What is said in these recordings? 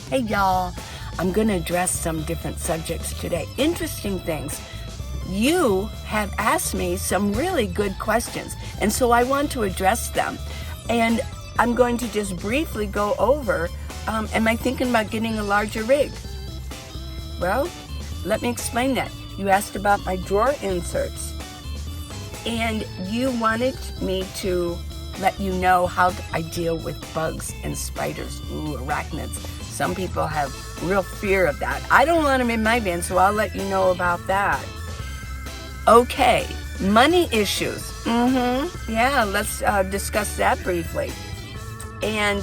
Hey y'all, I'm going to address some different subjects today. Interesting things. You have asked me some really good questions, and so I want to address them. And I'm going to just briefly go over, am I thinking about getting a larger rig? Well, let me explain that. You asked about my drawer inserts, and you wanted me to let you know how I deal with bugs and spiders, arachnids. Some people have real fear of that. I don't want them in my van, so I'll let you know about that. Okay, money issues. Yeah, let's discuss that briefly. And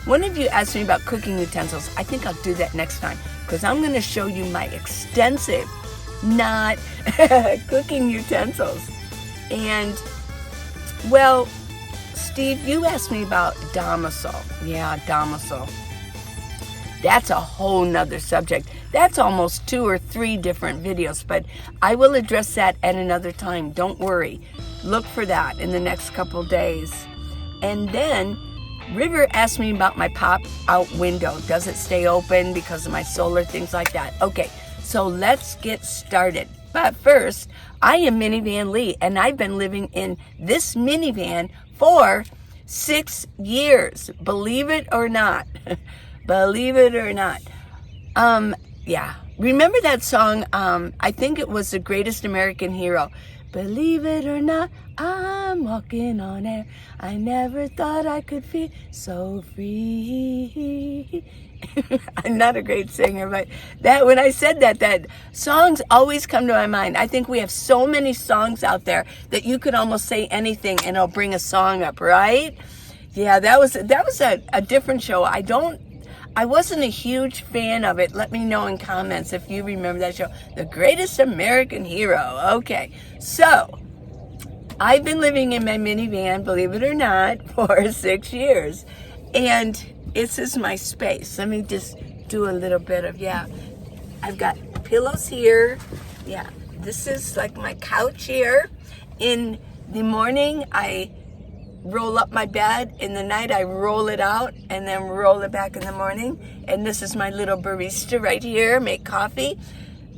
one of you asked me about cooking utensils. I think I'll do that next time, because I'm going to show you my extensive, not cooking utensils. And, well, Steve, you asked me about domicile. Yeah, domicile. That's a whole nother subject. That's almost 2 or 3 different videos, but I will address that at another time. Don't worry. Look for that in the next couple days. And then River asked me about my pop-out window. Does it stay open because of my solar, things like that? Okay, so let's get started. But first, I am Minivan Lee, and I've been living in this minivan for 6 years. Believe it or not. Believe it or not. Yeah. Remember that song? I think it was The Greatest American Hero. Believe it or not, I'm walking on air. I never thought I could feel so free. I'm not a great singer, but that when I said that songs always come to my mind. I think we have so many songs out there that you could almost say anything and it'll bring a song up, right? Yeah, that was a different show. I wasn't a huge fan of it. Let me know in comments if you remember that show. The Greatest American Hero. Okay, so I've been living in my minivan, believe it or not, for 6 years. And this is my space. Let me just do a little bit of, I've got pillows here. Yeah, this is like my couch here. In the morning, I roll up my bed. In the night, I roll it out and then roll it back in the morning. And this is my little barista right here, make coffee.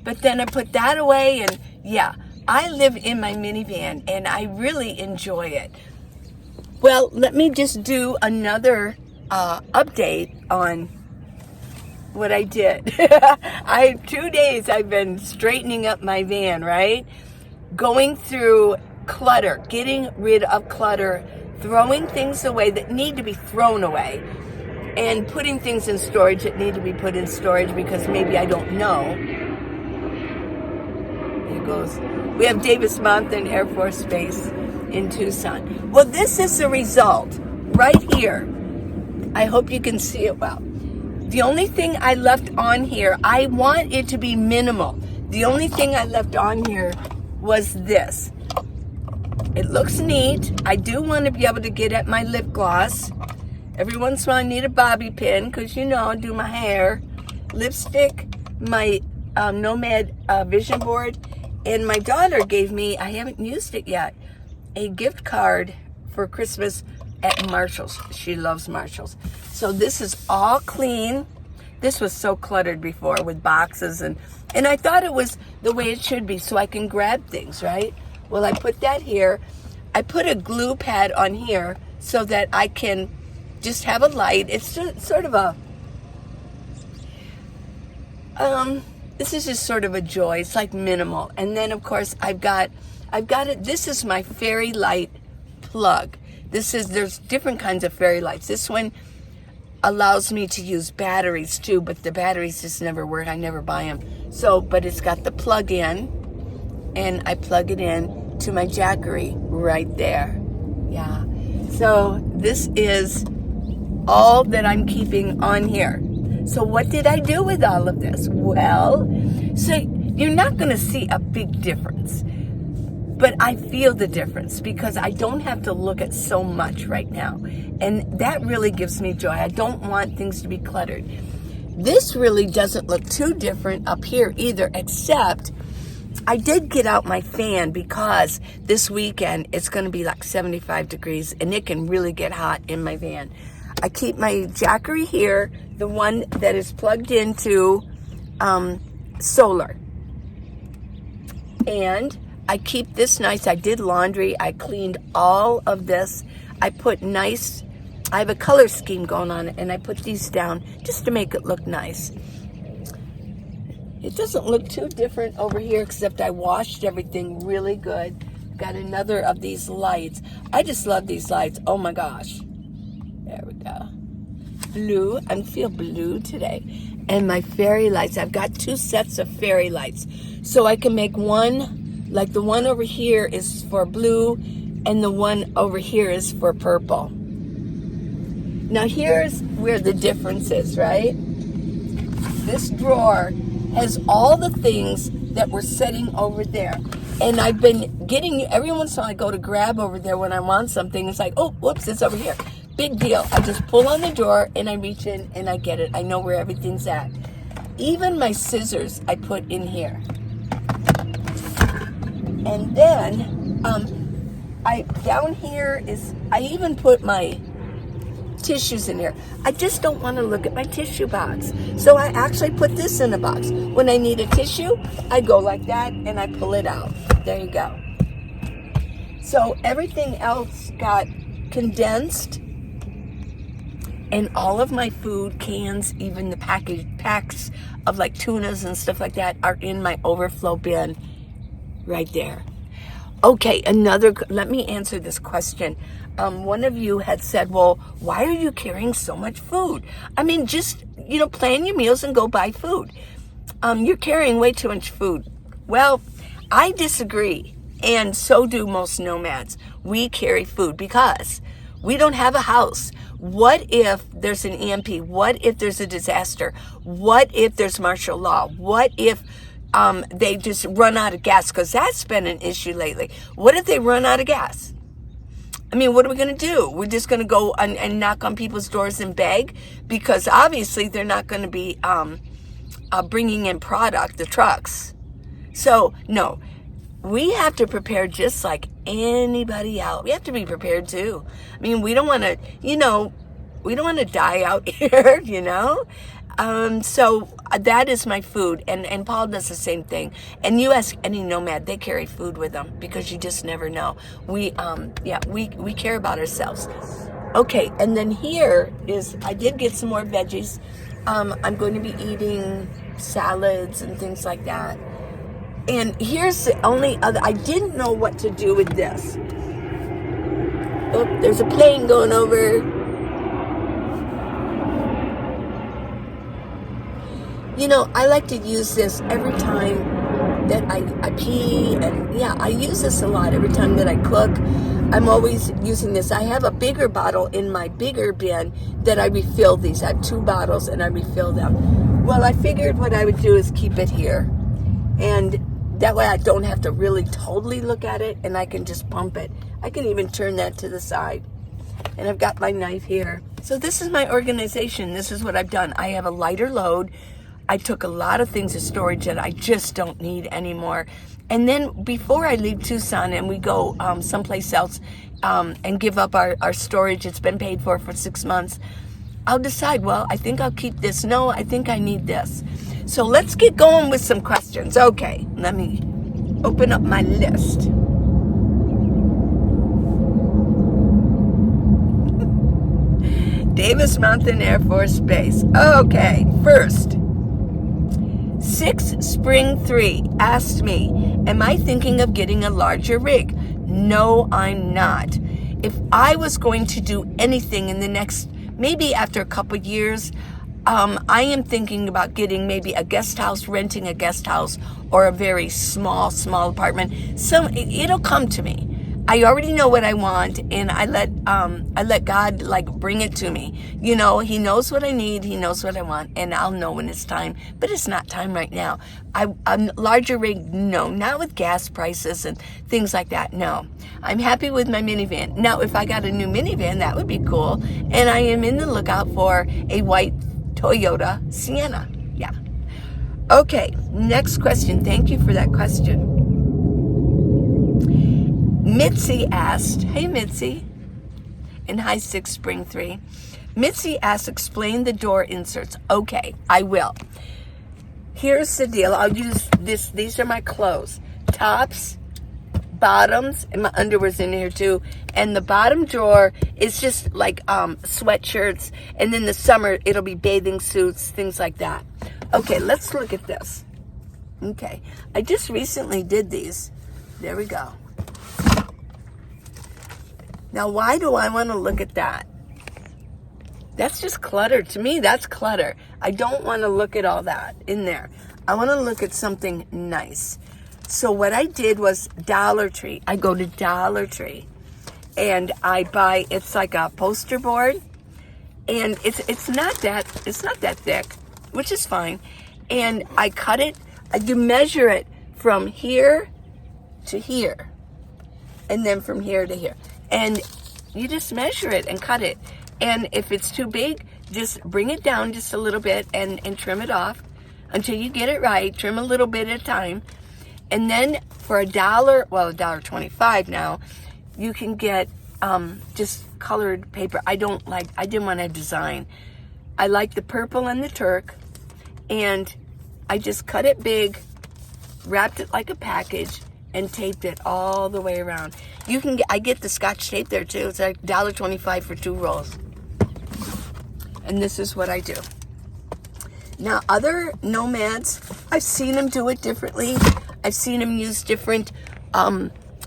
But then I put that away, and yeah, I live in my minivan and I really enjoy it. Well, let me just do another update on what I did. 2 days I've been straightening up my van, right? Going through clutter, getting rid of clutter, throwing things away that need to be thrown away, and putting things in storage that need to be put in storage because maybe I don't know. There goes. We have Davis-Monthan Air Force Base in Tucson. Well, this is the result right here. I hope you can see it well. The only thing I left on here, I want it to be minimal. The only thing I left on here was this. It looks neat. I do want to be able to get at my lip gloss. Every once in a while I need a bobby pin because, I do my hair. Lipstick, my Nomad vision board. And my daughter gave me, I haven't used it yet, a gift card for Christmas at Marshall's. She loves Marshall's. So this is all clean. This was so cluttered before with boxes. And I thought it was the way it should be so I can grab things, right? Well, I put that here. I put a glue pad on here so that I can just have a light. It's just sort of a, this is just sort of a joy. It's like minimal. And then of course I've got it. This is my fairy light plug. There's different kinds of fairy lights. This one allows me to use batteries too, but the batteries just never work. I never buy them. So, but it's got the plug in, and I plug it in to my Jackery right there. Yeah. So this is all that I'm keeping on here. So what did I do with all of this? Well, so you're not going to see a big difference, but I feel the difference because I don't have to look at so much right now. And that really gives me joy. I don't want things to be cluttered. This really doesn't look too different up here either, except I did get out my fan because this weekend it's going to be like 75 degrees and it can really get hot in my van. I keep my Jackery here, the one that is plugged into solar. And I keep this nice. I did laundry. I cleaned all of this. I put nice, I have a color scheme going on, and I put these down just to make it look nice. It doesn't look too different over here, except I washed everything really good. Got another of these lights. I just love these lights. Oh my gosh. There we go. Blue. I feel blue today. And my fairy lights. I've got 2 sets of fairy lights. So I can make one, like the one over here is for blue, and the one over here is for purple. Now here's where the difference is, right? This drawer has all the things that we're setting over there. And I've been getting, every once in a while I go to grab over there when I want something. It's like, oh, whoops, it's over here. Big deal. I just pull on the drawer and I reach in and I get it. I know where everything's at. Even my scissors I put in here. And then, down here is, I even put my tissues in here. I just don't want to look at my tissue box. So I actually put this in a box. When I need a tissue, I go like that and I pull it out. There you go. So everything else got condensed, and all of my food cans, even the packs of like tunas and stuff like that, are in my overflow bin right there. Okay, let me answer this question. One of you had said, well, why are you carrying so much food? I mean, just, plan your meals and go buy food. You're carrying way too much food. Well, I disagree, and so do most nomads. We carry food because we don't have a house. What if there's an EMP? What if there's a disaster? What if there's martial law? What if they just run out of gas? Because that's been an issue lately. What if they run out of gas? I mean, what are we going to do? We're just going to go and knock on people's doors and beg? Because obviously they're not going to be bringing in product, the trucks. So, no, we have to prepare just like anybody else. We have to be prepared too. I mean, we don't want to, we don't want to die out here, So that is my food, and Paul does the same thing. And you ask any nomad, they carry food with them because you just never know. We care about ourselves. Okay, and then here is, I did get some more veggies. I'm going to be eating salads and things like that. And here's the only other, I didn't know what to do with this. Oh, there's a plane going over. I like to use this every time that I pee, and I use this a lot every time that I cook. I'm always using this. I have a bigger bottle in my bigger bin that I refill these. I have 2 bottles and I refill them. Well, I figured what I would do is keep it here, and that way I don't have to really totally look at it, and I can just pump it. I can even turn that to the side. And I've got my knife here. So this is my organization. This is what I've done. I have a lighter load. I took a lot of things to storage that I just don't need anymore. And then before I leave Tucson and we go someplace else and give up our storage, it's been paid for 6 months, I'll decide, well, I think I'll keep this. No, I think I need this. So let's get going with some questions. Okay, let me open up my list. Davis Mountain Air Force Base. Okay, first, 6 Spring 3 asked me, am I thinking of getting a larger rig? No, I'm not. If I was going to do anything in the next, maybe after a couple years, I am thinking about getting maybe a guest house, renting a guest house, or a very small apartment. So it'll come to me. I already know what I want, and I let God bring it to me. He knows what I need, He knows what I want, and I'll know when it's time. But it's not time right now. A larger rig, no, not with gas prices and things like that. No, I'm happy with my minivan. Now, if I got a new minivan, that would be cool. And I am in the lookout for a white Toyota Sienna. Yeah. Okay, next question. Thank you for that question. Mitzi asked, hey Mitzi, and hi 6 Spring 3. Mitzi asks, explain the door inserts. Okay, I will. Here's the deal. I'll use this. These are my clothes. Tops, bottoms, and my underwear's in here too. And the bottom drawer is just like sweatshirts. And then the summer, it'll be bathing suits, things like that. Okay, let's look at this. Okay, I just recently did these. There we go. Now, why do I want to look at that? That's just clutter. To me, that's clutter. I don't want to look at all that in there. I want to look at something nice. So what I did was Dollar Tree. I go to Dollar Tree and I buy, it's like a poster board, and it's not that thick, which is fine. And I cut it, I do measure it from here to here, and then from here to here. And you just measure it and cut it. And if it's too big, just bring it down just a little bit and trim it off until you get it right. Trim a little bit at a time. And then for $1, well, $1.25 now, you can get just colored paper. I didn't want to design. I like the purple and the turk. And I just cut it big, wrapped it like a package, and taped it all the way around. I get the Scotch tape there too. It's like $1.25 for 2 rolls. And this is what I do. Now, other nomads, I've seen them do it differently. I've seen them use different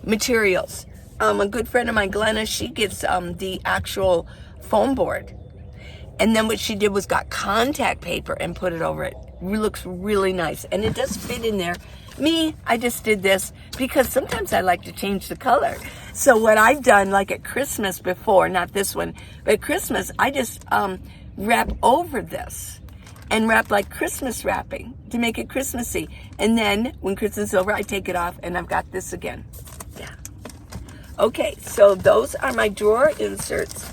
materials. A good friend of mine, Glenna, she gets the actual foam board. And then what she did was got contact paper and put it over it. It looks really nice. And it does fit in there. Me, I just did this because sometimes I like to change the color. So what I've done, like at Christmas before, not this one, but at Christmas, I just wrap over this and wrap like Christmas wrapping to make it Christmassy. And then when Christmas is over, I take it off and I've got this again. Yeah. Okay, so those are my drawer inserts.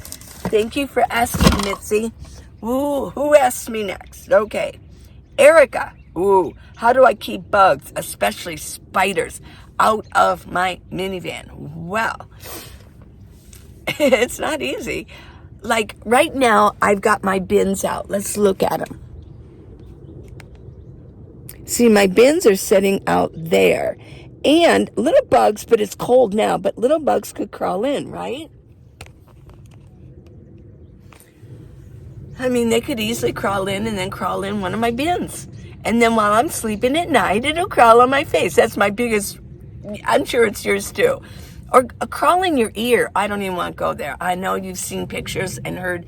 Thank you for asking, Mitzi. Ooh, who asked me next? Okay. Erica. Ooh, how do I keep bugs, especially spiders, out of my minivan? Well, it's not easy. Like right now, I've got my bins out. Let's look at them. See, my bins are sitting out there. And little bugs, but it's cold now, but little bugs could crawl in, right? I mean, they could easily crawl in and then crawl in one of my bins. And then while I'm sleeping at night, it'll crawl on my face. That's my biggest, I'm sure it's yours too. Or crawl in your ear. I don't even want to go there. I know you've seen pictures and heard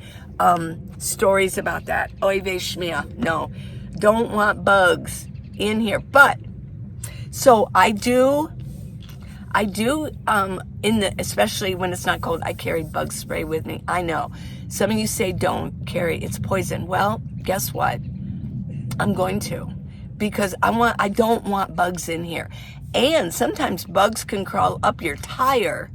stories about that. Oy vey shmia. No, don't want bugs in here. But, so I do, especially when it's not cold, I carry bug spray with me. I know. Some of you say don't carry, it's poison. Well, guess what? I'm going to, because I don't want bugs in here. And sometimes bugs can crawl up your tire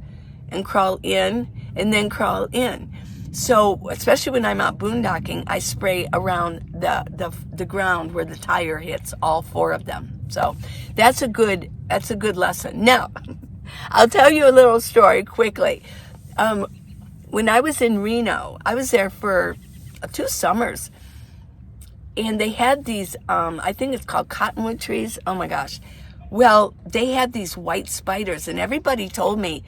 and crawl in and then crawl in. So especially when I'm out boondocking, I spray around the ground where the tire hits, all 4 of them. So that's a good lesson. Now, I'll tell you a little story quickly. When I was in Reno, I was there for 2 summers. And they had these, I think it's called cottonwood trees. Oh my gosh. Well, they had these white spiders, and everybody told me,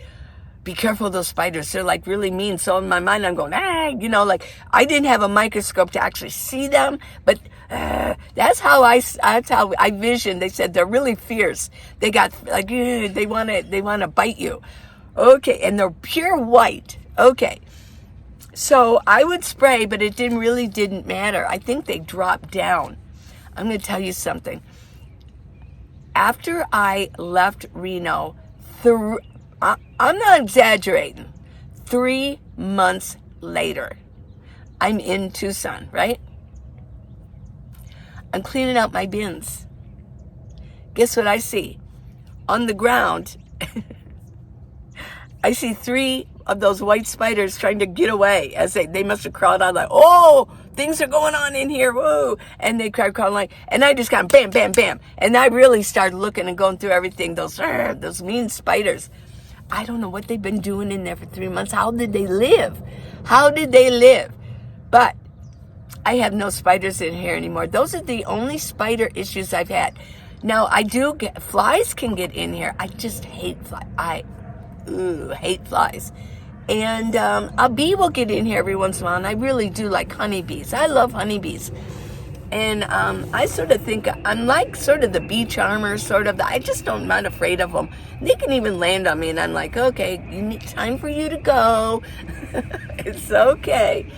be careful of those spiders. They're like really mean. So in my mind, I'm going, like I didn't have a microscope to actually see them, but that's how I visioned. They said they're really fierce. They got like, they want to bite you. Okay. And they're pure white. Okay. So I would spray, but it didn't matter. I think they dropped down. I'm going to tell you something. After I left Reno, I'm not exaggerating, 3 months later, I'm in Tucson, right? I'm cleaning out my bins. Guess what I see? On the ground, I see 3 of those white spiders trying to get away, as they must have crawled out like, oh, things are going on in here, whoa. And they started crawling like, and I just got bam, bam, bam. And I really started looking and going through everything, those mean spiders. I don't know what they've been doing in there for 3 months. How did they live? But I have no spiders in here anymore. Those are the only spider issues I've had. Now, I do get, flies can get in here. I just hate flies. I hate flies. And a bee will get in here every once in a while, and I really do like honeybees. I love honeybees. And I sort of think I'm like sort of the bee charmer, I just don't, I'm not afraid of them. They can even land on me, and I'm like, okay, time for you to go. It's okay.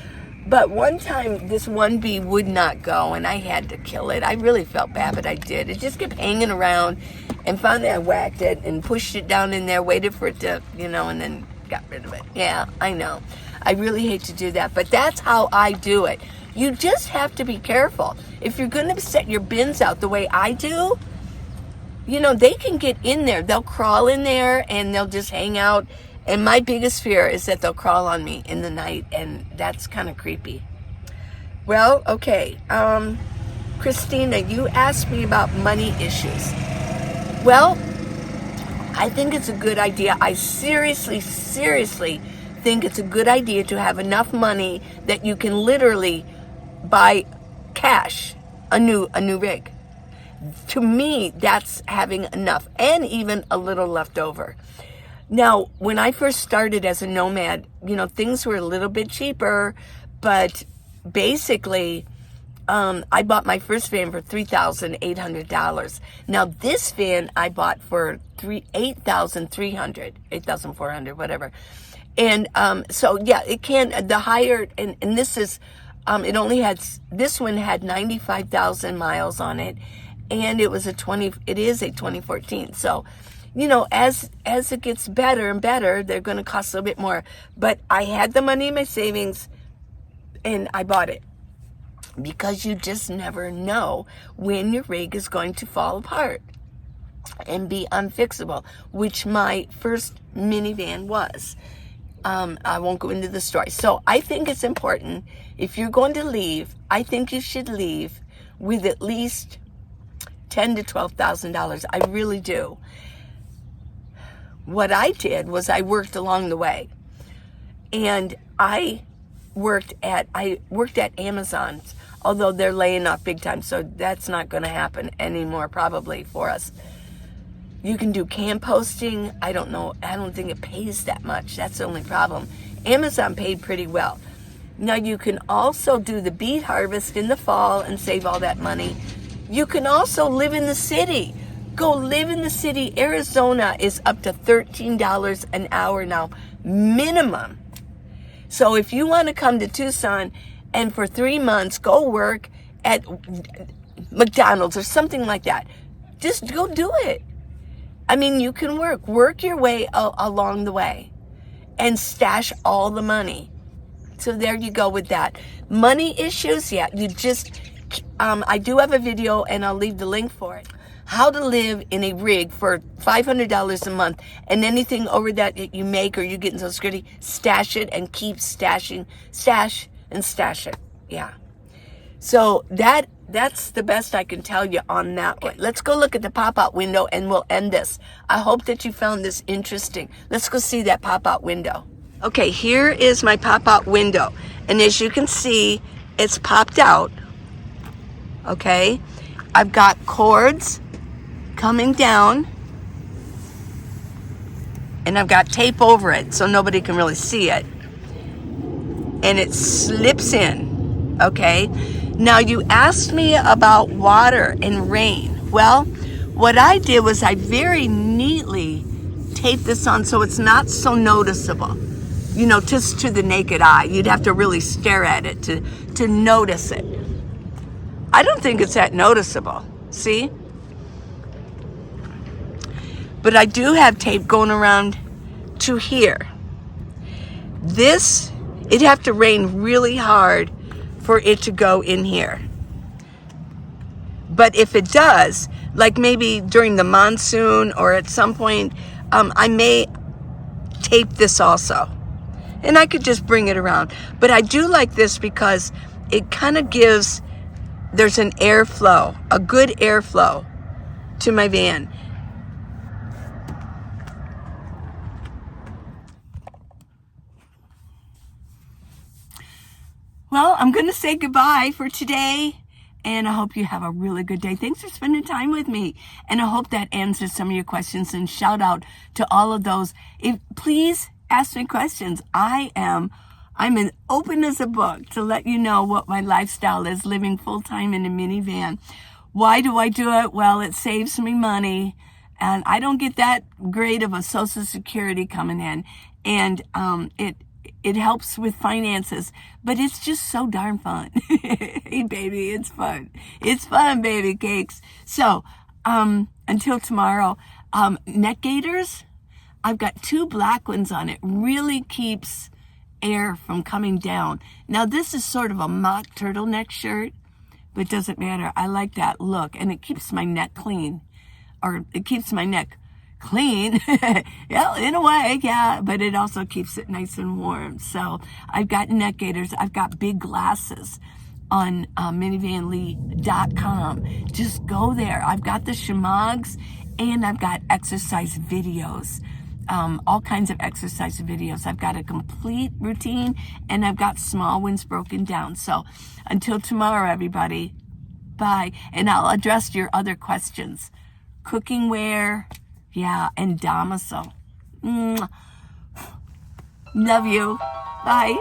But one time, this one bee would not go, and I had to kill it. I really felt bad, but I did. It just kept hanging around, and finally I whacked it and pushed it down in there, waited for it to, and then got rid of it. Yeah, I know. I really hate to do that, but that's how I do it. You just have to be careful. If you're going to set your bins out the way I do, they can get in there. They'll crawl in there, and they'll just hang out. And my biggest fear is that they'll crawl on me in the night, and that's kind of creepy. Well, okay. Christina, you asked me about money issues. Well, I think it's a good idea. I seriously think it's a good idea to have enough money that you can literally buy cash a new rig. To me, that's having enough, and even a little left over. Now, when I first started as a nomad, things were a little bit cheaper, but basically, I bought my first van for $3,800. Now, this van I bought for $8,400, whatever. And so, yeah, it can, the higher, and this is, this one had 95,000 miles on it, and it is a 2014. So, as it gets better and better, they're going to cost a little bit more. But I had the money in my savings, and I bought it. Because you just never know when your rig is going to fall apart and be unfixable, which my first minivan was. I won't go into the story. So I think it's important, if you're going to leave, I think you should leave with at least $10,000 to $12,000. I really do. What I did was I worked along the way, and I worked at Amazon, although they're laying off big time, so that's not going to happen anymore probably for us. You can do camp posting. I don't know. I don't think it pays that much. That's the only problem. Amazon paid pretty well. Now, you can also do the beet harvest in the fall and save all that money. You can also live in the city. Go live in the city. Arizona is up to $13 an hour now, minimum. So if you want to come to Tucson and for 3 months go work at McDonald's or something like that, just go do it. I mean, you can work your way along the way and stash all the money. So there you go with that. Money issues, yeah, I do have a video, and I'll leave the link for it. How to live in a rig for $500 a month, and anything over that you make or you get in Social Security, stash it and keep stashing, stash it. Yeah. So that's the best I can tell you on that one. Let's go look at the pop-out window, and we'll end this. I hope that you found this interesting. Let's go see that pop-out window. Okay, here is my pop-out window, and as you can see, it's popped out. Okay, I've got cords coming down, and I've got tape over it so nobody can really see it, and it slips in. Okay, now you asked me about water and rain. Well, what I did was I very neatly taped this on so it's not so noticeable, just to the naked eye. You'd have to really stare at it to notice it. I don't think it's that noticeable, see? But I do have tape going around to here. It'd have to rain really hard for it to go in here. But if it does, like maybe during the monsoon or at some point, I may tape this also. And I could just bring it around. But I do like this because it kind of there's an airflow, a good airflow to my van. Well, I'm going to say goodbye for today. And I hope you have a really good day. Thanks for spending time with me. And I hope that answers some of your questions. And shout out to all of those. Please ask me questions. I'm an open as a book to let you know what my lifestyle is, living full-time in a minivan. Why do I do it? Well, it saves me money. And I don't get that great of a Social Security coming in. And it helps with finances, but it's just so darn fun. Hey, baby, it's fun. It's fun, baby cakes. So, until tomorrow, neck gaiters, I've got 2 black ones on it. Really keeps air from coming down. Now, this is sort of a mock turtleneck shirt, but it doesn't matter. I like that look, and it keeps my neck clean, or it keeps my neck clean. Yeah, in a way, yeah, but it also keeps it nice and warm. So I've got neck gaiters. I've got big glasses on minivanlee.com. Just go there. I've got the shamags, and I've got exercise videos. All kinds of exercise videos. I've got a complete routine, and I've got small ones broken down. So until tomorrow, everybody, bye. And I'll address your other questions. Cooking wear, yeah, and domicile. Love you. Bye.